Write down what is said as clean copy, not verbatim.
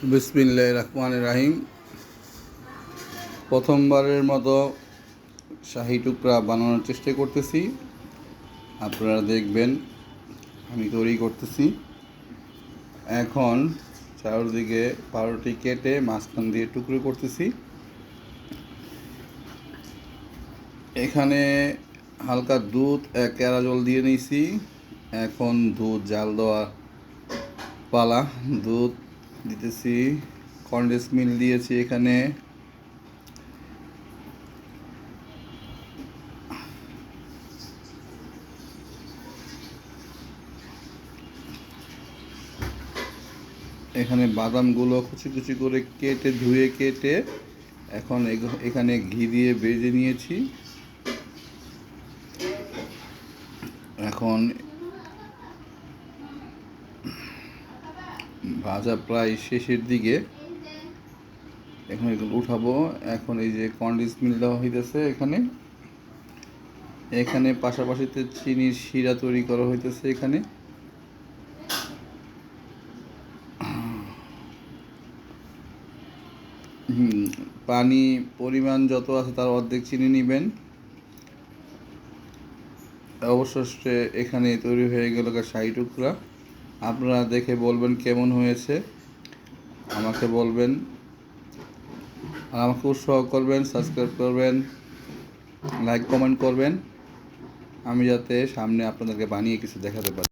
বিসমিল্লাহির রহমানির রহিম। প্রথমবারের মতো শাহি টুকরা বানানোর চেষ্টা করতেছি। আপনারা দেখবেন আমি তৈরি করতেছি। এখন চারদিকে পাউরুটি কেটে মাঝখান দিয়ে টুকরো করতেছি। এখানে হালকা দুধ কেরা জল দিয়ে নিয়েছি। এখন দুধ জাল দেওয়া পালা। দুধ দিতেছি, কনডেন্স মিল্ক দিয়েছি এখানে। এখানে বাদামগুলো কুচি কুচি করে ধুয়ে কেটে এখন এখানে ঘি দিয়ে ভেজে নিয়েছি। এখন ভাজা প্রায় শেষের দিকে, এখন এগুলো উঠাবো। এখন এই যে কনডেন্স মিল্ক দেওয়া হইতেছে এখানে পাশাপাশিতে চিনির শিরা তৈরি করা হইতেছে। এখানে পানি পরিমাণ যত আছে তার অর্ধেক চিনি নেবেন। অবশেষে এখানে তৈরি হয়ে গেল শাহি টুকরা। আপনারা দেখে বলবেন কেমন হয়েছে, আমাকে বলবেন। আর আমাকে উৎসাহ করবেন, সাবস্ক্রাইব করবেন, লাইক কমেন্ট করবেন, আমি যাতে সামনে আপনাদেরকে বানিয়ে কিছু দেখাতে পারি।